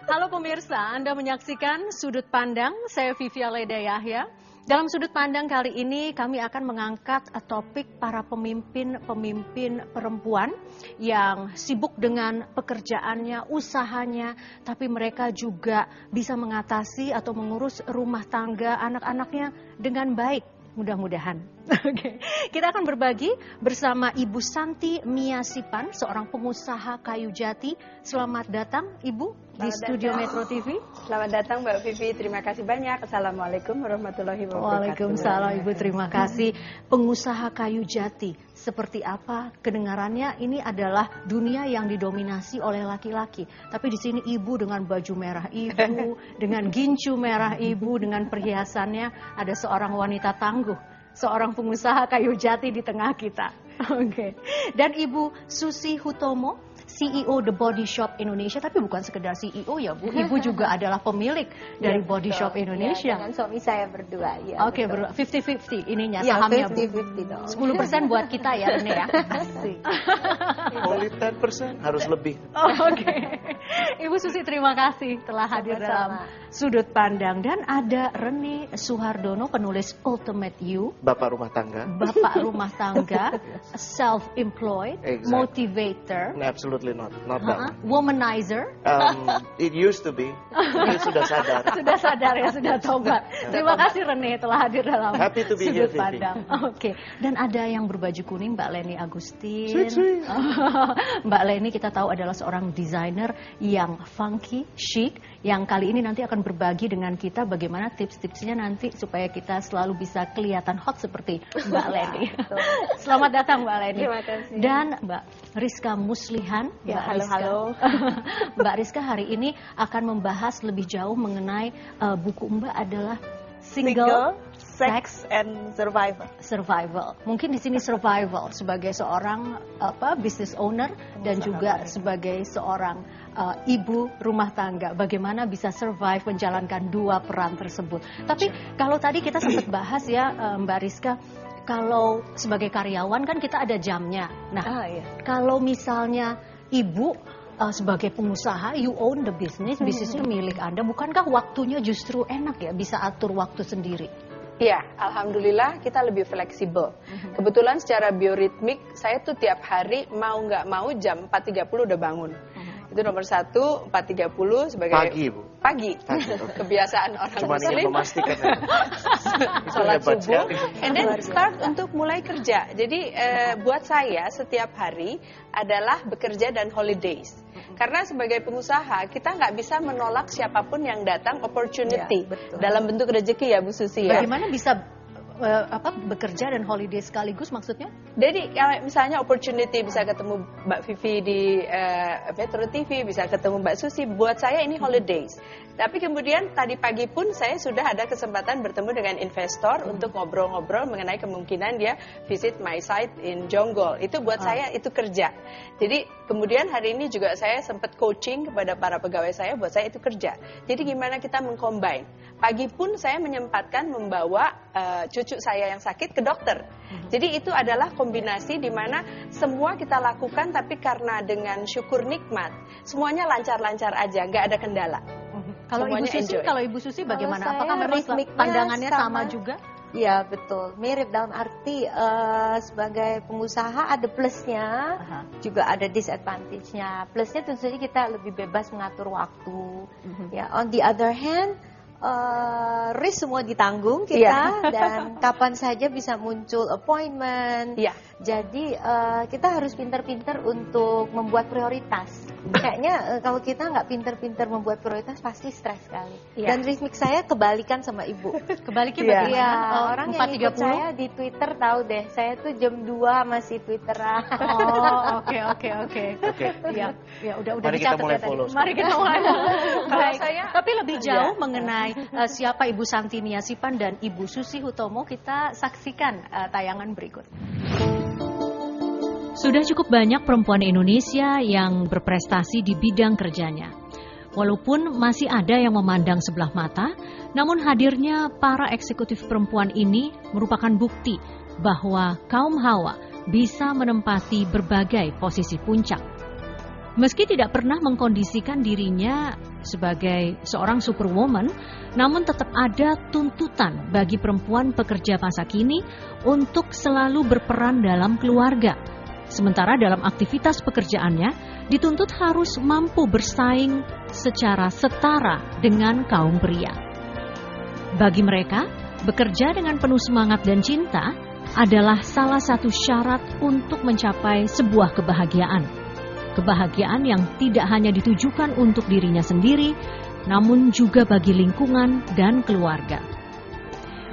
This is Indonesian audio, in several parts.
Halo pemirsa, Anda menyaksikan Sudut Pandang, saya Vivi Aleda Yahya. Dalam Sudut Pandang kali ini kami akan mengangkat topik para pemimpin perempuan yang sibuk dengan pekerjaannya, usahanya, tapi mereka juga bisa mengatasi atau mengurus rumah tangga anak-anaknya dengan baik. Mudah-mudahan. Oke. Kita akan berbagi bersama Ibu Santi Mia Sipan, seorang pengusaha kayu jati. Selamat datang Ibu di Studio Metro TV. Selamat datang Mbak Vivi, terima kasih banyak. Assalamualaikum warahmatullahi wabarakatuh. Waalaikumsalam Ibu, terima kasih. Pengusaha kayu jati, seperti apa kedengarannya? Ini adalah dunia yang didominasi oleh laki-laki. Tapi di sini Ibu dengan baju merah Ibu, dengan gincu merah Ibu, dengan perhiasannya, ada seorang wanita tangguh, seorang pengusaha kayu jati di tengah kita. Oke. Dan Ibu Susi Hutomo, CEO The Body Shop Indonesia, tapi bukan sekedar CEO ya Bu, Ibu juga adalah pemilik dari Body Shop Indonesia. Ya, dengan suami saya berdua. Ya, Oke, berdua 50-50 ininya ya, sahamnya 50-50 dong. 10% buat kita ya Rene ya. Asik. Only 10% harus lebih. Oke. Ibu Susi terima kasih telah hadir dalam Sudut Pandang. Dan ada Rene Suhardono, penulis Ultimate You. Bapak rumah tangga. Bapak rumah tangga, self-employed, Exactly. Motivator. Absolutely not that. Womanizer. It used to be. Ini sudah sadar. Sudah sadar ya, sudah tobat. Terima kasih Rene telah hadir dalam Happy to be Sudut here, Vivi. Pandang. Oke. Dan ada yang berbaju kuning, Mbak Leni Agustin. Sweet. Mbak Leni kita tahu adalah seorang desainer yang funky, chic, yang kali ini nanti akan berbagi dengan kita bagaimana tips-tipsnya nanti supaya kita selalu bisa kelihatan hot seperti Mbak Leni. Selamat datang Mbak Leni. Terima kasih. Dan Mbak Rizka Muslihan. Ya, Mbak Rizka. halo. Mbak Rizka hari ini akan membahas lebih jauh mengenai buku Mbak adalah Single, Sex and Survival. Mungkin di sini survival sebagai seorang business owner dan juga sebagai seorang ibu rumah tangga. Bagaimana bisa survive menjalankan dua peran tersebut. Tapi kalau tadi kita sempat bahas ya Mbak Rizka, kalau sebagai karyawan kan kita ada jamnya. Nah, kalau misalnya ibu sebagai pengusaha, you own the business, bisnisnya milik Anda, bukankah waktunya justru enak ya, bisa atur waktu sendiri? Iya, alhamdulillah kita lebih fleksibel. Kebetulan secara bioritmik, saya tuh tiap hari mau nggak mau jam 4.30 udah bangun. Itu nomor satu, 4.30 sebagai Pagi, Bu. Pagi. Kebiasaan orang Cuma ingin Muslim. memastikan. Sholat Hebat subuh, sekali. and then start untuk mulai kerja. Jadi buat saya setiap hari adalah bekerja dan holidays. Karena sebagai pengusaha kita nggak bisa menolak siapapun yang datang opportunity dalam bentuk rezeki ya Bu Susi ya. Bagaimana bisa bekerja dan holiday sekaligus maksudnya? Jadi kalau misalnya opportunity bisa ketemu Mbak Vivi di Metro TV, bisa ketemu Mbak Susi, buat saya ini holidays. Tapi kemudian tadi pagi pun saya sudah ada kesempatan bertemu dengan investor untuk ngobrol-ngobrol mengenai kemungkinan dia visit my site in Jonggol. Itu buat saya itu kerja. Jadi kemudian hari ini juga saya sempat coaching kepada para pegawai saya, buat saya itu kerja. Jadi gimana kita mengcombine. Pagi pun saya menyempatkan membawa cucu saya yang sakit ke dokter. Jadi itu adalah kombinasi di mana semua kita lakukan tapi karena dengan syukur nikmat, semuanya lancar-lancar aja, nggak ada kendala. Kalau Ibu Susi bagaimana? Kalau Apakah saya memang ritmiknya pandangannya sama juga? Ya betul, mirip dalam arti sebagai pengusaha ada plusnya, juga ada disadvantage-nya. Plusnya tentu saja kita lebih bebas mengatur waktu. Ya, on the other hand, risk semua ditanggung kita dan kapan saja bisa muncul appointment. Jadi kita harus pintar-pintar untuk membuat prioritas. Kayaknya kalau kita nggak pintar-pintar membuat prioritas pasti stres sekali. Dan ritmik saya kebalikan sama ibu. Kebaliknya bagaimana? Ya, orang yang ikut saya di Twitter tahu deh, saya tuh jam 2 masih Twitteran. Oh, oke. Ya, udah Mari dicatat kita mulai ya tadi. follow. Mari kita mulai. Baik. saya Tapi lebih jauh mengenai siapa Ibu Santi Mia Sipan dan Ibu Susi Hutomo, kita saksikan tayangan berikut. Sudah cukup banyak perempuan Indonesia yang berprestasi di bidang kerjanya. Walaupun masih ada yang memandang sebelah mata, namun hadirnya para eksekutif perempuan ini merupakan bukti bahwa kaum Hawa bisa menempati berbagai posisi puncak. Meski tidak pernah mengkondisikan dirinya sebagai seorang superwoman, namun tetap ada tuntutan bagi perempuan pekerja masa kini untuk selalu berperan dalam keluarga. Sementara dalam aktivitas pekerjaannya, dituntut harus mampu bersaing secara setara dengan kaum pria. Bagi mereka, bekerja dengan penuh semangat dan cinta adalah salah satu syarat untuk mencapai sebuah kebahagiaan. Kebahagiaan yang tidak hanya ditujukan untuk dirinya sendiri, namun juga bagi lingkungan dan keluarga.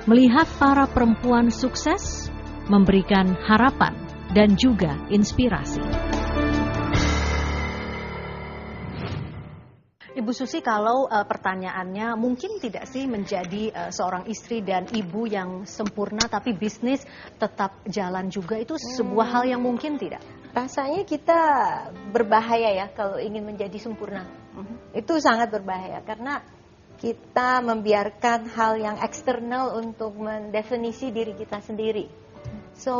Melihat para perempuan sukses, memberikan harapan dan juga inspirasi. Ibu Susi, kalau pertanyaannya mungkin tidak sih menjadi seorang istri dan ibu yang sempurna tapi bisnis tetap jalan juga, itu sebuah hal yang mungkin tidak? Rasanya kita berbahaya ya kalau ingin menjadi sempurna. Itu sangat berbahaya karena kita membiarkan hal yang eksternal untuk mendefinisi diri kita sendiri. So,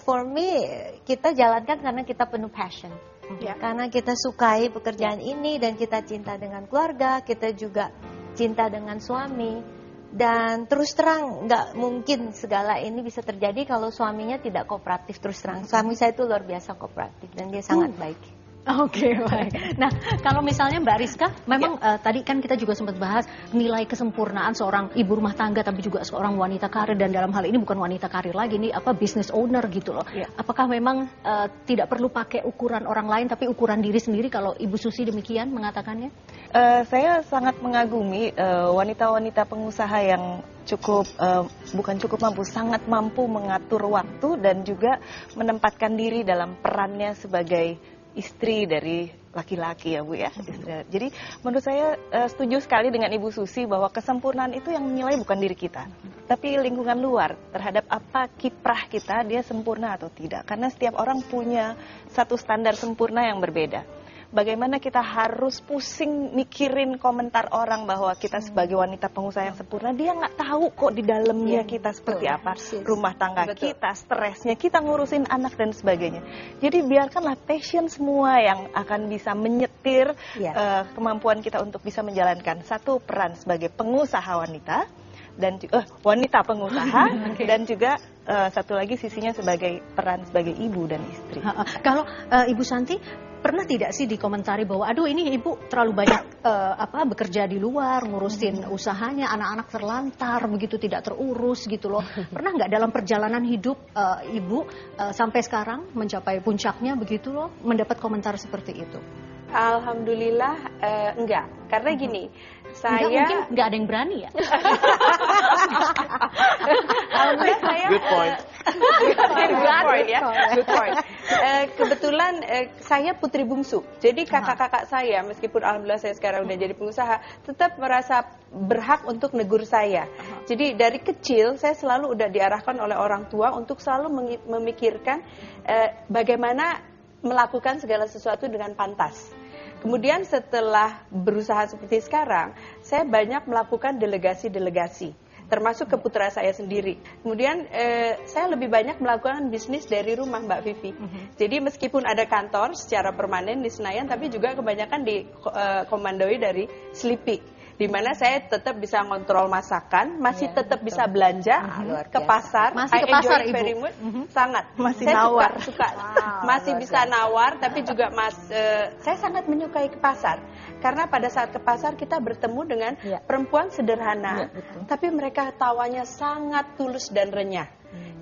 for me, kita jalankan karena kita penuh passion. Ya. Karena kita sukai pekerjaan ini dan kita cinta dengan keluarga, kita juga cinta dengan suami. Dan terus terang nggak mungkin segala ini bisa terjadi kalau suaminya tidak kooperatif. Terus terang suami saya itu luar biasa kooperatif dan dia sangat baik. Oke, baik. Nah, kalau misalnya Mbak Rizka, memang tadi kan kita juga sempat bahas nilai kesempurnaan seorang ibu rumah tangga, tapi juga seorang wanita karir, dan dalam hal ini bukan wanita karir lagi, ini business owner gitu loh. Apakah memang tidak perlu pakai ukuran orang lain, tapi ukuran diri sendiri, kalau Ibu Susi demikian mengatakannya? Saya sangat mengagumi wanita-wanita pengusaha yang bukan cukup mampu, sangat mampu mengatur waktu dan juga menempatkan diri dalam perannya sebagai istri dari laki-laki ya Bu ya. Jadi menurut saya setuju sekali dengan Ibu Susi bahwa kesempurnaan itu yang menilai bukan diri kita, tapi lingkungan luar terhadap apa kiprah kita, dia sempurna atau tidak. Karena setiap orang punya satu standar sempurna yang berbeda. Bagaimana kita harus pusing mikirin komentar orang bahwa kita sebagai wanita pengusaha yang sempurna, dia nggak tahu kok di dalamnya kita seperti apa, rumah tangga kita, stresnya, kita ngurusin anak dan sebagainya. Jadi biarkanlah passion semua yang akan bisa menyetir kemampuan kita untuk bisa menjalankan satu peran sebagai pengusaha wanita dan wanita pengusaha dan juga satu lagi sisinya sebagai peran sebagai ibu dan istri. Kalau Ibu Santi, pernah tidak sih dikomentari bahwa aduh ini ibu terlalu banyak bekerja di luar, ngurusin usahanya, anak-anak terlantar, begitu tidak terurus gitu loh. Pernah nggak dalam perjalanan hidup ibu sampai sekarang mencapai puncaknya begitu loh, mendapat komentar seperti itu? Alhamdulillah enggak, karena gini, saya mungkin nggak ada yang berani ya. Alhamdulillah saya Good point. Good point. Kebetulan saya putri bungsu, jadi kakak-kakak saya meskipun alhamdulillah saya sekarang udah jadi pengusaha, tetap merasa berhak untuk negur saya. Jadi dari kecil saya selalu udah diarahkan oleh orang tua untuk selalu memikirkan bagaimana melakukan segala sesuatu dengan pantas. Kemudian setelah berusaha seperti sekarang, saya banyak melakukan delegasi-delegasi, termasuk ke putra saya sendiri. Kemudian saya lebih banyak melakukan bisnis dari rumah, Mbak Vivi. Jadi meskipun ada kantor secara permanen di Senayan, tapi juga kebanyakan dikomandoi dari Sleepy, di mana saya tetap bisa ngontrol masakan, masih tetap bisa belanja ke pasar. Masih ke pasar, Ibu? Very much, sangat. Masih saya nawar. suka. Masih bisa nawar, tapi juga saya sangat menyukai ke pasar. Karena pada saat ke pasar kita bertemu dengan perempuan sederhana, tapi mereka tawanya sangat tulus dan renyah.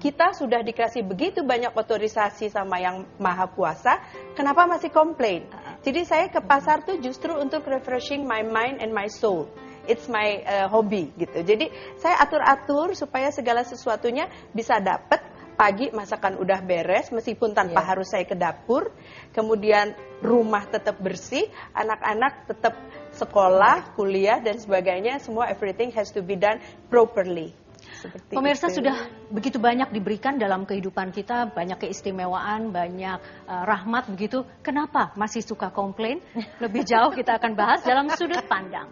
Kita sudah dikasih begitu banyak otorisasi sama yang maha kuasa, kenapa masih komplain? Jadi saya ke pasar tuh justru untuk refreshing my mind and my soul. It's my hobby gitu. Jadi saya atur-atur supaya segala sesuatunya bisa dapat. Pagi masakan udah beres meskipun tanpa harus saya ke dapur. Kemudian rumah tetap bersih, anak-anak tetap sekolah, kuliah dan sebagainya. Semua everything has to be done properly. Pemirsa, sudah begitu banyak diberikan dalam kehidupan kita, banyak keistimewaan, banyak rahmat begitu. Kenapa masih suka komplain? Lebih jauh kita akan bahas dalam Sudut Pandang.